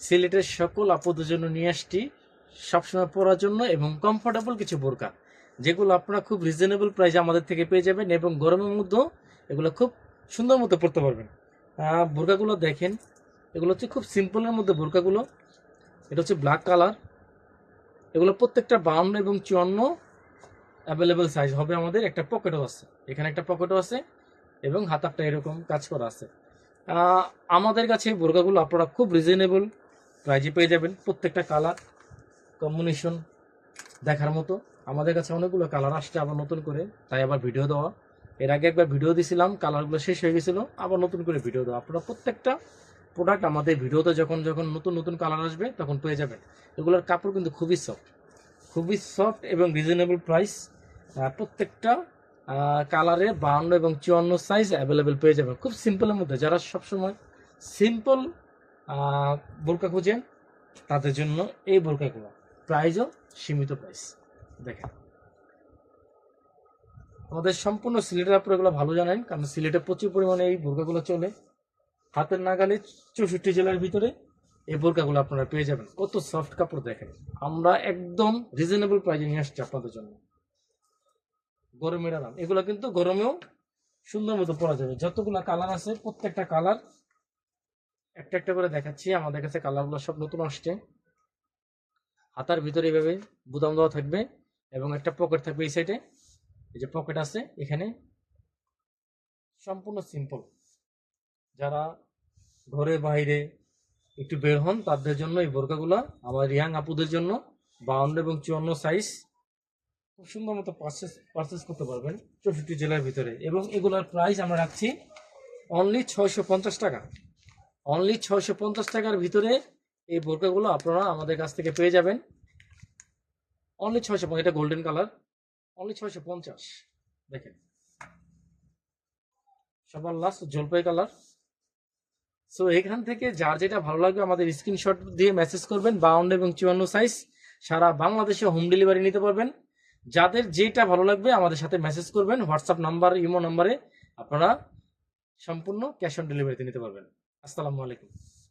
সিলেটের সকল আপুদের জন্য নিয়ে আসছি সবসময় পরার জন্য এবং কমফোর্টেবল কিছু বোরকা, যেগুলো আপনারা খুব রিজনেবল প্রাইসে আমাদের থেকে পেয়ে যাবেন এবং গরমের মধ্যেও এগুলো খুব সুন্দর মতো পরতে পারবেন। বোরকাগুলো দেখেন, এগুলো হচ্ছে খুব সিম্পলের মধ্যে বোরকাগুলো। এটা হচ্ছে ব্ল্যাক কালার। এগুলো প্রত্যেকটা 52 এবং 54 অ্যাভেলেবেল সাইজ হবে আমাদের। একটা পকেটও আছে, এখানে একটা পকেটও আছে এবং হাতারটা এরকম কাজ করা আছে। আমাদের কাছে এই বোরকাগুলো আপনারা খুব রিজনেবল প্রাইজে পেয়ে যাবেন। প্রত্যেকটা কালার কম্বিনেশন দেখার মতো। আমাদের কাছে অনেকগুলো কালার আসছে আবার নতুন করে, তাই আবার ভিডিও দেওয়া। এর আগে একবার ভিডিও দিয়েছিলাম, কালারগুলো শেষ হয়ে গেছিলো, আবার নতুন করে ভিডিও দেওয়া। আপনারা প্রত্যেকটা প্রোডাক্ট আমাদের ভিডিওতে যখন যখন নতুন নতুন কালার আসবে তখন পেয়ে যাবেন। এগুলোর কাপড় কিন্তু খুবই সফট এবং রিজনেবল প্রাইস। প্রত্যেকটা কালারে 52 এবং 54 সাইজ অ্যাভেলেবেল পেয়ে যাবেন খুব সিম্পলের মধ্যে। যারা সবসময় সিম্পল বোরকা খুঁজেন তাদের জন্য এই বোরকাগুলো, প্রাইসও সীমিত প্রাইস। দেখেন, আমাদের সম্পূর্ণ সিলেটের আপনারা এগুলো ভালো জানেন, কারণ সিলেটে প্রচুর পরিমাণে এই বোরকাগুলো চলে। হাতের নাগালে 64 জেলার ভিতরে এই বোরকাগুলো আপনারা পেয়ে যাবেন। কত সফট কাপড় দেখেন, আমরা একদম রিজনেবল প্রাইসে নিয়ে আসছি আপনাদের জন্য। গরমের আরাম, এগুলো কিন্তু গরমেও সুন্দর মতো পরা যাবে। যতগুলো কালার আছে প্রত্যেকটা কালার একটা একটা করে দেখাচ্ছি। আমাদের কাছে কালারগুলো সব নতুন আসছে। হাতার ভিতরে এইভাবে বুতাম দেওয়া থাকবে এবং একটা পকেট থাকবে এই সাইডে। এই যে পকেট আছে এখানে, সম্পূর্ণ সিম্পল। যারা ঘরে বাইরে একটু বের হন তাদের জন্য এই বোরকাগুলো, আমার ইয়াং আপুদের জন্য 52 এবং 54 সাইজ খুব সুন্দর মতো পারচেস করতে পারবেন 64 জেলার ভিতরে। এবং এগুলোর প্রাইস আমরা রাখছি অনলি 650 টাকা। অনলি 650 টাকার ভিতরে এই বোরকাগুলো আপনারা আমাদের কাছ থেকে পেয়ে যাবেন। অনলি 650, এটা গোল্ডেন কালার, অনলি 650। দেখেন, সবার লাস্ট জলপাই কালার। সো এখান থেকে যার যেটা ভালো লাগবে আমাদের স্ক্রিনশট দিয়ে মেসেজ করবেন। 52 এবং 54 সাইজ সারা বাংলাদেশে হোম ডেলিভারি নিতে পারবেন। যাদের যেটা ভালো লাগবে আমাদের সাথে মেসেজ করবেন, হোয়াটসঅ্যাপ নাম্বার, ইমো নাম্বারে আপনারা সম্পূর্ণ ক্যাশ অন ডেলিভারিতে নিতে পারবেন। আসসালামু আলাইকুম।